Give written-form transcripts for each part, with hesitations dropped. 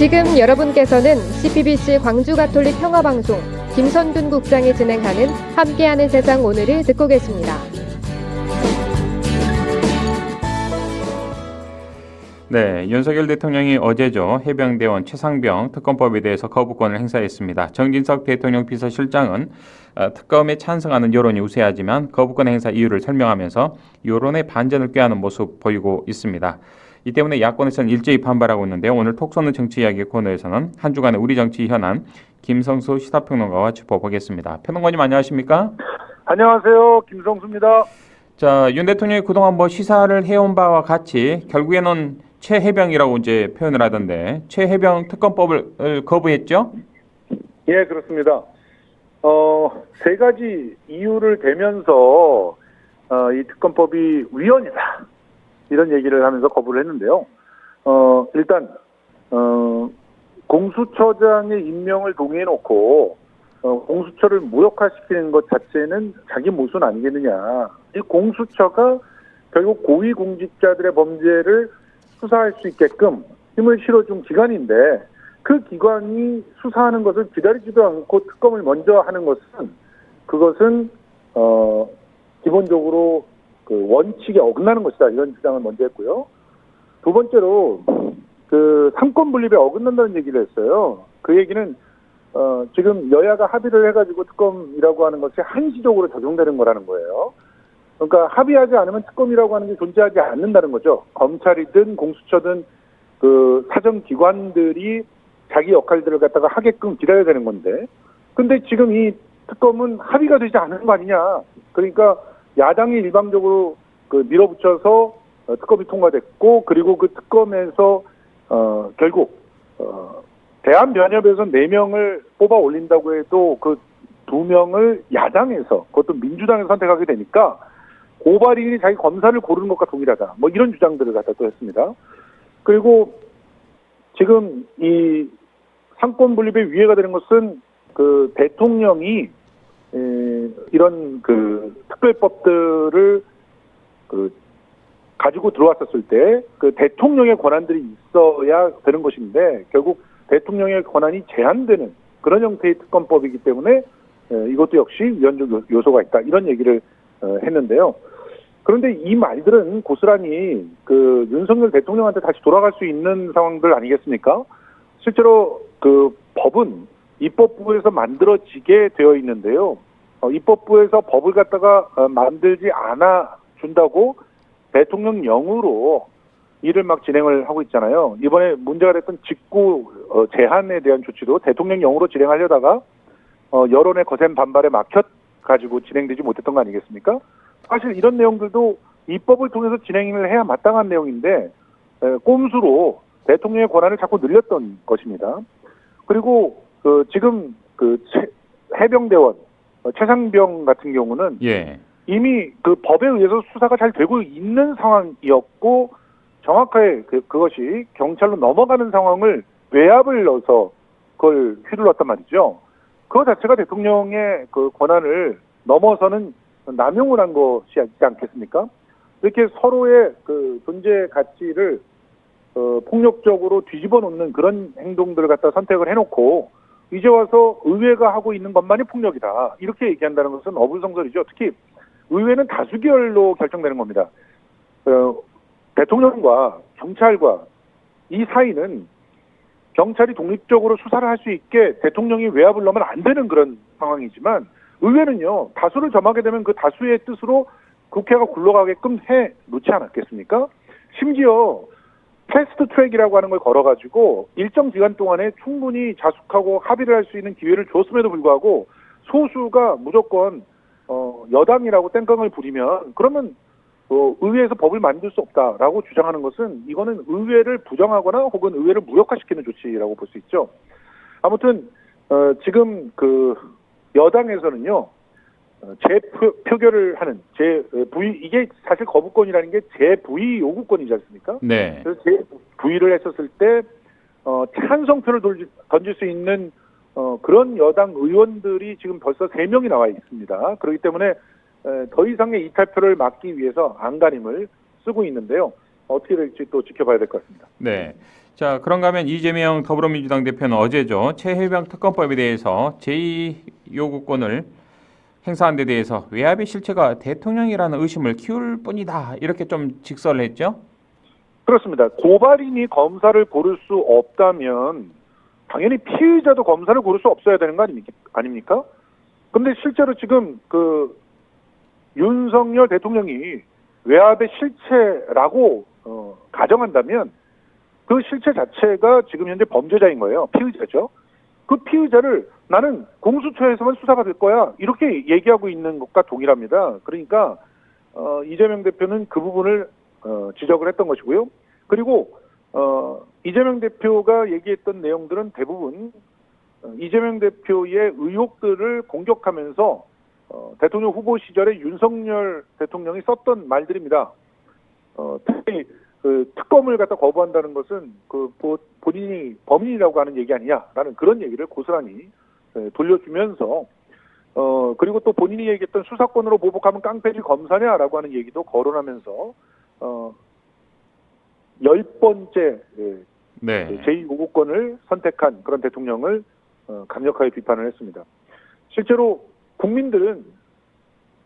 지금 여러분께서는 CPBC 광주가톨릭 평화방송 김선균 국장이 진행하는 함께하는 세상 오늘을 듣고 계십니다. 네, 윤석열 대통령이 어제죠. 해병대원 최상병 특검법에 대해서 거부권을 행사했습니다. 정진석 대통령 비서실장은 특검에 찬성하는 여론이 우세하지만 거부권 행사 이유를 설명하면서 여론의 반전을 꾀하는 모습 보이고 있습니다. 이 때문에 야권에서는 일제히 반발하고 있는데요. 오늘 톡 쏘는 정치 이야기 코너에서는 한 주간의 우리 정치 현안 김성수 시사평론가와 짚어보겠습니다. 평론가님 안녕하십니까? 안녕하세요. 김성수입니다. 자, 윤 대통령이 그동안 시사를 해온 바와 같이 결국에는 최해병이라고 이제 표현을 하던데 최해병 특검법을 거부했죠? 예, 그렇습니다. 세 가지 이유를 대면서 이 특검법이 위헌이다 이런 얘기를 하면서 거부를 했는데요. 일단 공수처장의 임명을 동의해놓고 공수처를 무력화시키는 것 자체는 자기 모순 아니겠느냐. 이 공수처가 결국 고위공직자들의 범죄를 수사할 수 있게끔 힘을 실어준 기관인데 그 기관이 수사하는 것을 기다리지도 않고 특검을 먼저 하는 것은 그것은 기본적으로 그 원칙에 어긋나는 것이다 이런 주장을 먼저 했고요. 두 번째로 그 삼권 분립에 어긋난다는 얘기를 했어요. 그 얘기는 지금 여야가 합의를 해가지고 특검이라고 하는 것이 한시적으로 적용되는 거라는 거예요. 그러니까 합의하지 않으면 특검이라고 하는 게 존재하지 않는다는 거죠. 검찰이든 공수처든 그 사정기관들이 자기 역할들을 갖다가 하게끔 기다려야 되는 건데. 근데 지금 이 특검은 합의가 되지 않은 거 아니냐. 그러니까 야당이 일방적으로 그 밀어붙여서 특검이 통과됐고, 그리고 그 특검에서 결국 대한변협에서 4명을 뽑아 올린다고 해도 그 2명을 야당에서, 그것도 민주당에서 선택하게 되니까 고발인이 자기 검사를 고르는 것과 동일하다. 이런 주장들을 갖다 또 했습니다. 그리고 지금 이 상권 분립의 위해가 되는 것은 그 대통령이 이런 그 특별법들을 그 가지고 들어왔었을 때 그 대통령의 권한들이 있어야 되는 것인데 결국 대통령의 권한이 제한되는 그런 형태의 특검법이기 때문에 이것도 역시 위헌적 요소가 있다 이런 얘기를 했는데요. 그런데 이 말들은 고스란히 그 윤석열 대통령한테 다시 돌아갈 수 있는 상황들 아니겠습니까? 실제로 그 법은 입법부에서 만들어지게 되어 있는데요. 입법부에서 법을 갖다가 만들지 않아 준다고 대통령령으로 일을 막 진행을 하고 있잖아요. 이번에 문제가 됐던 직구 제한에 대한 조치도 대통령령으로 진행하려다가 여론의 거센 반발에 막혀가지고 진행되지 못했던 거 아니겠습니까? 사실 이런 내용들도 입법을 통해서 진행을 해야 마땅한 내용인데 꼼수로 대통령의 권한을 자꾸 늘렸던 것입니다. 그리고 지금 그 해병대원 최상병 같은 경우는 이미 그 법에 의해서 수사가 잘 되고 있는 상황이었고 정확하게 그것이 경찰로 넘어가는 상황을 외압을 넣어서 그걸 휘둘렀단 말이죠. 그거 자체가 대통령의 그 권한을 넘어서는 남용을 한 것이 있지 않겠습니까? 이렇게 서로의 그 존재 가치를 폭력적으로 뒤집어 놓는 그런 행동들을 갖다 선택을 해놓고 이제 와서 의회가 하고 있는 것만이 폭력이다. 이렇게 얘기한다는 것은 어불성설이죠. 특히 의회는 다수결로 결정되는 겁니다. 대통령과 경찰과 이 사이는 경찰이 독립적으로 수사를 할 수 있게 대통령이 외압을 넣으면 안 되는 그런 상황이지만 의회는요, 다수를 점하게 되면 그 다수의 뜻으로 국회가 굴러가게끔 해 놓지 않았겠습니까? 심지어 패스트 트랙이라고 하는 걸 걸어가지고 일정 기간 동안에 충분히 자숙하고 합의를 할 수 있는 기회를 줬음에도 불구하고 소수가 무조건 여당이라고 땡깡을 부리면 그러면 의회에서 법을 만들 수 없다라고 주장하는 것은 이거는 의회를 부정하거나 혹은 의회를 무력화시키는 조치라고 볼 수 있죠. 아무튼 지금 그 여당에서는요, 재표결을 하는 이게 사실 거부권이라는 게 재부의 요구권이지 않습니까? 네. 그래서 재부의를 했었을 때 찬성표를 던질 수 있는 그런 여당 의원들이 지금 벌써 3명이 나와 있습니다. 그렇기 때문에 더 이상의 이탈표를 막기 위해서 안간힘을 쓰고 있는데요. 어떻게 될지 또 지켜봐야 될 것 같습니다. 네. 자, 그런가 하면 이재명 더불어민주당 대표는 어제죠. 최혜병 특검법에 대해서 제2요구권을 행사한 데 대해서 외압의 실체가 대통령이라는 의심을 키울 뿐이다. 이렇게 좀 직설을 했죠. 그렇습니다. 고발인이 검사를 고를 수 없다면 당연히 피의자도 검사를 고를 수 없어야 되는 거 아닙니까? 근데 실제로 지금 그 윤석열 대통령이 외압의 실체라고 가정한다면 그 실체 자체가 지금 현재 범죄자인 거예요. 피의자죠. 그 피의자를 나는 공수처에서만 수사가 될 거야. 이렇게 얘기하고 있는 것과 동일합니다. 그러니까 이재명 대표는 그 부분을 지적을 했던 것이고요. 그리고 이재명 대표가 얘기했던 내용들은 대부분 이재명 대표의 의혹들을 공격하면서 대통령 후보 시절에 윤석열 대통령이 썼던 말들입니다. 특히 그 특검을 갖다 거부한다는 것은 그 본인이 범인이라고 하는 얘기 아니냐라는 그런 얘기를 고스란히 돌려주면서 그리고 또 본인이 얘기했던 수사권으로 보복하면 깡패지 검사냐라고 하는 얘기도 거론하면서 10번째 네. 제2요구권을 선택한 그런 대통령을 강력하게 비판을 했습니다. 실제로 국민들은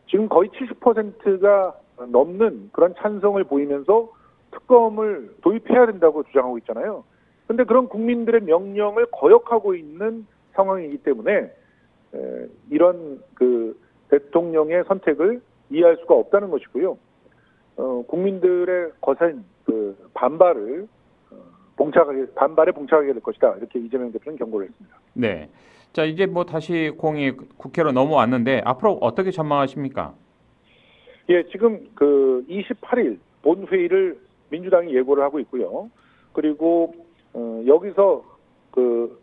지금 거의 70%가 넘는 그런 찬성을 보이면서 특검을 도입해야 된다고 주장하고 있잖아요. 그런데 그런 국민들의 명령을 거역하고 있는 상황이기 때문에 이런 그 대통령의 선택을 이해할 수가 없다는 것이고요. 국민들의 거센 그 반발에 봉착하게 될 것이다. 이렇게 이재명 대표는 경고를 했습니다. 네. 자, 이제 뭐 다시 공이 국회로 넘어왔는데 앞으로 어떻게 전망하십니까? 예, 지금 그 28일 본회의를 민주당이 예고를 하고 있고요. 그리고 여기서 그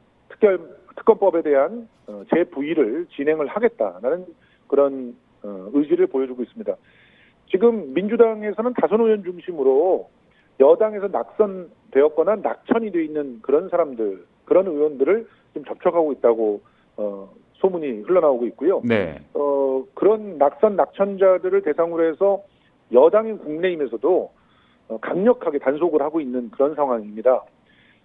특검법에 대한 재부의를 진행을 하겠다라는 그런 의지를 보여주고 있습니다. 지금 민주당에서는 다선 의원 중심으로 여당에서 낙선되었거나 낙천이 돼 있는 그런 사람들, 그런 의원들을 지금 접촉하고 있다고 소문이 흘러나오고 있고요. 네. 그런 낙천자들을 대상으로 해서 여당인 국내임에서도 강력하게 단속을 하고 있는 그런 상황입니다.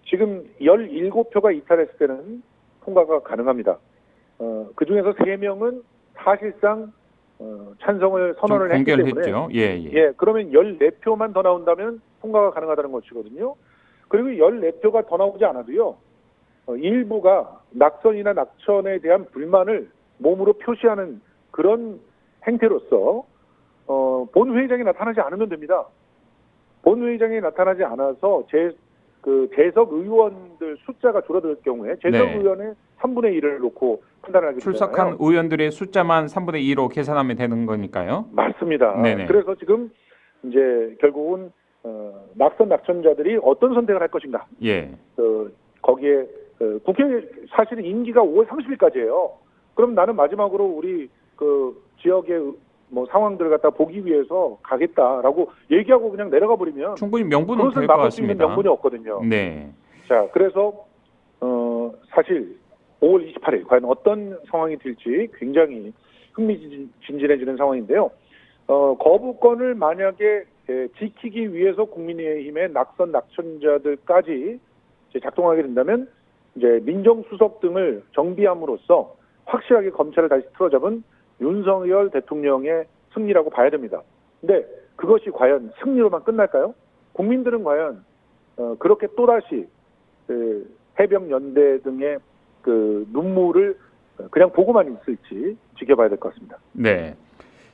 지금 17표가 이탈했을 때는 통과가 가능합니다. 그중에서 3명은 사실상 찬성을 선언을 했기 때문에 했죠. 예. 그러면 14표만 더 나온다면 통과가 가능하다는 것이거든요. 그리고 14표가 더 나오지 않아도요. 일부가 낙선이나 낙천에 대한 불만을 몸으로 표시하는 그런 행태로서 본회의장에 나타나지 않으면 됩니다. 본회의장에 나타나지 않아서 재석 의원들 숫자가 줄어들 경우에 재석 의원의 3분의 1을 놓고 판단을 하게 되잖아요. 출석한 의원들의 숫자만 3분의 2로 계산하면 되는 거니까요. 맞습니다. 네네. 그래서 지금 이제 결국은 낙천자들이 어떤 선택을 할 것인가. 예. 거기에 국회 사실은 임기가 5월 30일까지예요. 그럼 나는 마지막으로 우리 그 지역의 뭐 상황들을 갖다 보기 위해서 가겠다라고 얘기하고 그냥 내려가 버리면 충분히 명분은 그것을 될 것 막을 수 있는 같습니다. 명분이 없거든요. 네. 자, 그래서 사실 5월 28일 과연 어떤 상황이 될지 굉장히 흥미진진해지는 상황인데요. 거부권을 만약에 지키기 위해서 국민의힘의 낙천자들까지 작동하게 된다면 이제 민정수석 등을 정비함으로써 확실하게 검찰을 다시 틀어잡은 윤석열 대통령의 승리라고 봐야 됩니다. 근데 그것이 과연 승리로만 끝날까요? 국민들은 과연 그렇게 또다시 해병연대 등의 그 눈물을 그냥 보고만 있을지 지켜봐야 될 것 같습니다. 네.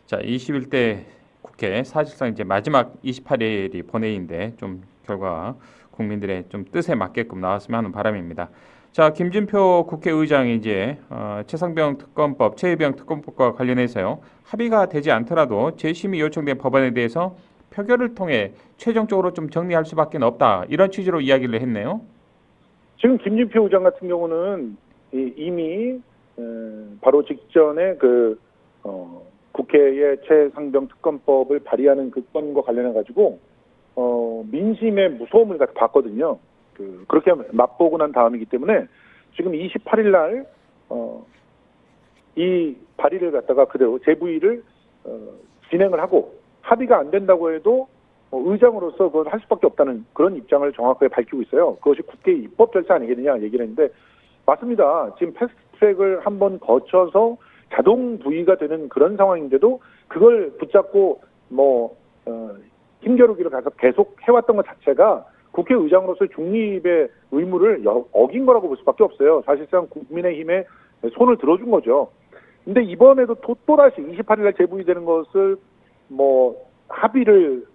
자, 21대 국회 사실상 이제 마지막 28일이 본회의인데 좀 결과 국민들의 좀 뜻에 맞게끔 나왔으면 하는 바람입니다. 자, 김진표 국회의장이 이제 최혜병 특검법과 관련해서요. 합의가 되지 않더라도 재심의 요청된 법안에 대해서 표결을 통해 최종적으로 좀 정리할 수밖에 없다. 이런 취지로 이야기를 했네요. 지금 김진표 의장 같은 경우는 이미 바로 직전에 국회의 최상병 특검법을 발의하는 그 건과 관련해 가지고 민심의 무서움을 갖다 봤거든요. 그렇게 맛보고 난 다음이기 때문에 지금 28일 날 이 발의를 갖다가 그대로 재부의를 진행을 하고 합의가 안 된다고 해도 의장으로서 그걸 할 수밖에 없다는 그런 입장을 정확하게 밝히고 있어요. 그것이 국회 입법 절차 아니겠느냐 얘기를 했는데 맞습니다. 지금 패스트트랙을 한번 거쳐서 자동 부의가 되는 그런 상황인데도 그걸 붙잡고 힘겨루기를 가서 계속 해왔던 것 자체가 국회의장으로서의 중립의 의무를 어긴 거라고 볼 수밖에 없어요. 사실상 국민의힘에 손을 들어준 거죠. 근데 이번에도 또다시 28일 날 재부의되는 것을 합의를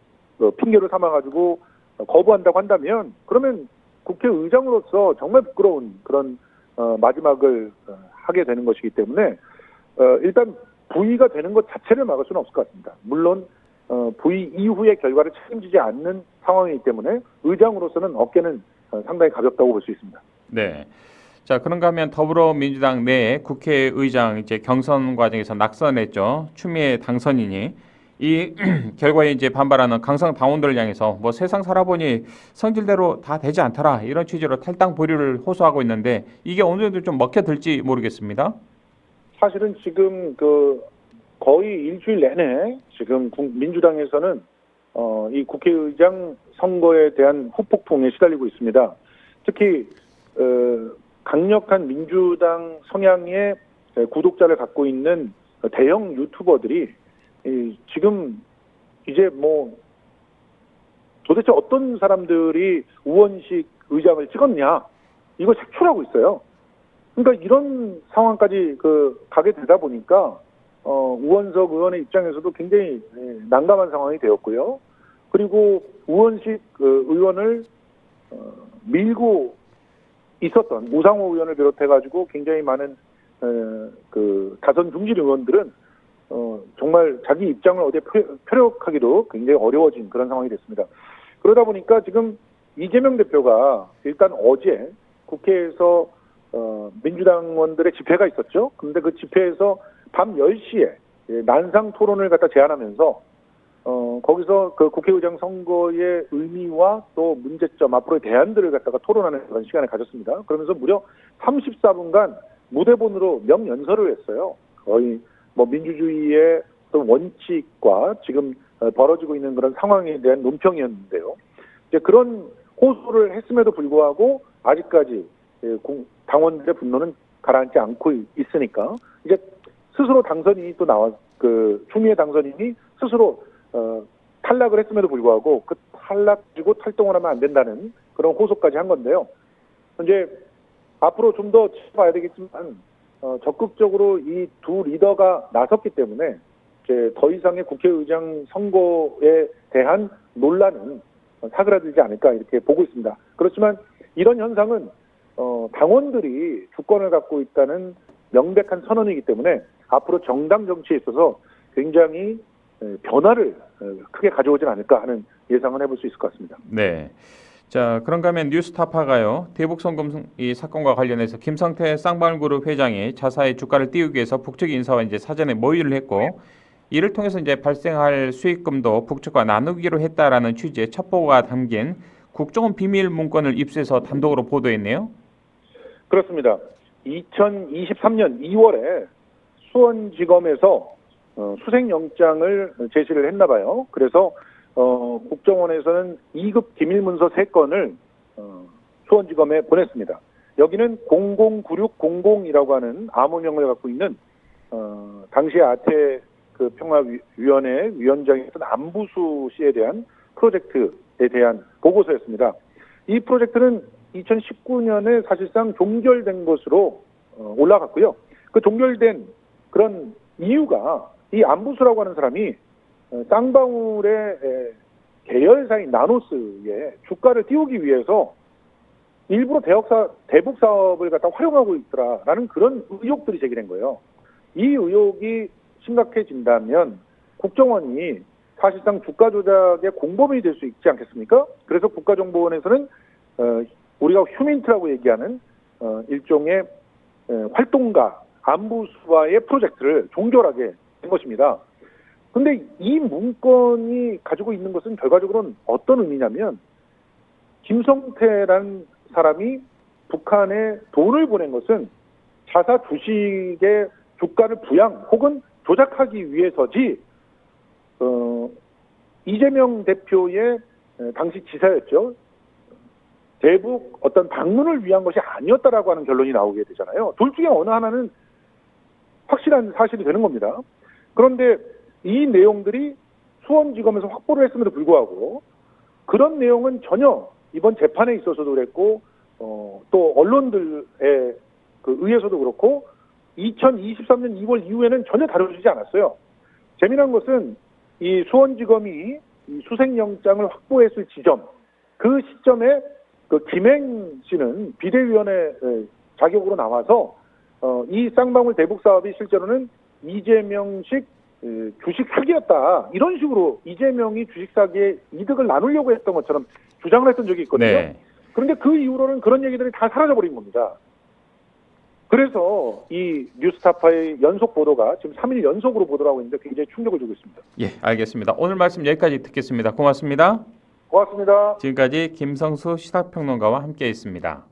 핑계로 삼아가지고 거부한다고 한다면 그러면 국회의장으로서 정말 부끄러운 그런 마지막을 하게 되는 것이기 때문에 일단 부의가 되는 것 자체를 막을 수는 없을 것 같습니다. 물론 부의 이후의 결과를 책임지지 않는 상황이기 때문에 의장으로서는 어깨는 상당히 가볍다고 볼 수 있습니다. 네. 자, 그런가 하면 더불어민주당 내 국회의장 이제 경선 과정에서 낙선했죠. 추미애 당선인이 이 결과에 이제 반발하는 강성 당원들을 향해서 세상 살아보니 성질대로 다 되지 않더라 이런 취지로 탈당 보류를 호소하고 있는데 이게 어느 정도 좀 먹혀들지 모르겠습니다. 사실은 지금 거의 일주일 내내 지금 민주당에서는 이 국회의장 선거에 대한 후폭풍에 시달리고 있습니다. 특히 강력한 민주당 성향의 구독자를 갖고 있는 대형 유튜버들이 지금 이제 도대체 어떤 사람들이 우원식 의장을 찍었냐 이거 색출하고 있어요. 그러니까 이런 상황까지 가게 되다 보니까 우원석 의원의 입장에서도 굉장히 난감한 상황이 되었고요. 그리고 우원식 의원을 밀고 있었던 우상호 의원을 비롯해가지고 굉장히 많은 다선 중진 의원들은 정말 자기 입장을 어디에 표력하기도 굉장히 어려워진 그런 상황이 됐습니다. 그러다 보니까 지금 이재명 대표가 일단 어제 국회에서 민주당원들의 집회가 있었죠. 그런데 그 집회에서 밤 10시에 난상 토론을 갖다 제안하면서 거기서 그 국회의장 선거의 의미와 또 문제점, 앞으로의 대안들을 갖다가 토론하는 그런 시간을 가졌습니다. 그러면서 무려 34분간 무대본으로 명연설을 했어요. 거의 민주주의의 어떤 원칙과 지금 벌어지고 있는 그런 상황에 대한 논평이었는데요. 이제 그런 호소를 했음에도 불구하고 아직까지 당원들의 분노는 가라앉지 않고 있으니까 이제 스스로 당선인이 또 추미애 당선인이 스스로 탈락을 했음에도 불구하고 그 탈락 가지고 탈동을 하면 안 된다는 그런 호소까지 한 건데요. 이제 앞으로 좀 더 지켜봐야 되겠지만 적극적으로 이 두 리더가 나섰기 때문에 이제 더 이상의 국회의장 선거에 대한 논란은 사그라들지 않을까 이렇게 보고 있습니다. 그렇지만 이런 현상은 당원들이 주권을 갖고 있다는 명백한 선언이기 때문에 앞으로 정당 정치에 있어서 굉장히 변화를 크게 가져오진 않을까 하는 예상을 해볼 수 있을 것 같습니다. 네. 자, 그런가 하면 뉴스타파가요. 대북송금 이 사건과 관련해서 김성태 쌍방울그룹 회장이 자사의 주가를 띄우기 위해서 북측 인사와 이제 사전에 모의를 했고 이를 통해서 이제 발생할 수익금도 북측과 나누기로 했다라는 취지의 첩보가 담긴 국정원 비밀 문건을 입수해서 단독으로 보도했네요. 그렇습니다. 2023년 2월에 수원지검에서 수색영장을 제시를 했나 봐요. 그래서 국정원에서는 2급 기밀문서 3건을 수원지검에 보냈습니다. 여기는 009600이라고 하는 암호명을 갖고 있는 당시의 아태 평화위원회 위원장이었던 안부수 씨에 대한 프로젝트에 대한 보고서였습니다. 이 프로젝트는 2019년에 사실상 종결된 것으로 올라갔고요. 그 종결된 그런 이유가 이 안부수라고 하는 사람이 쌍방울의 계열사인 나노스의 주가를 띄우기 위해서 일부러 대북 사업을 갖다 활용하고 있더라라는 그런 의혹들이 제기된 거예요. 이 의혹이 심각해진다면 국정원이 사실상 주가 조작의 공범이 될 수 있지 않겠습니까? 그래서 국가정보원에서는 우리가 휴민트라고 얘기하는 일종의 활동가 안부수와의 프로젝트를 종결하게 된 것입니다. 그런데 이 문건이 가지고 있는 것은 결과적으로는 어떤 의미냐면 김성태라는 사람이 북한에 돈을 보낸 것은 자사 주식의 주가를 부양 혹은 조작하기 위해서지 이재명 대표의 당시 지사였죠. 대북 어떤 방문을 위한 것이 아니었다라고 하는 결론이 나오게 되잖아요. 둘 중에 어느 하나는 확실한 사실이 되는 겁니다. 그런데 이 내용들이 수원지검에서 확보를 했음에도 불구하고 그런 내용은 전혀 이번 재판에 있어서도 그랬고 또 언론들에 의해서도 그렇고 2023년 2월 이후에는 전혀 다뤄지지 않았어요. 재미난 것은 이 수원지검이 이 수색영장을 확보했을 지점, 그 시점에 그 김행 씨는 비대위원회 자격으로 나와서 이 쌍방울 대북 사업이 실제로는 이재명식 주식 사기였다. 이런 식으로 이재명이 주식 사기의 이득을 나누려고 했던 것처럼 주장을 했던 적이 있거든요. 네. 그런데 그 이후로는 그런 얘기들이 다 사라져버린 겁니다. 그래서 이 뉴스타파의 연속 보도가 지금 3일 연속으로 보도를 하고 있는데 굉장히 충격을 주고 있습니다. 예, 알겠습니다. 오늘 말씀 여기까지 듣겠습니다. 고맙습니다. 고맙습니다. 지금까지 김성수 시사평론가와 함께했습니다.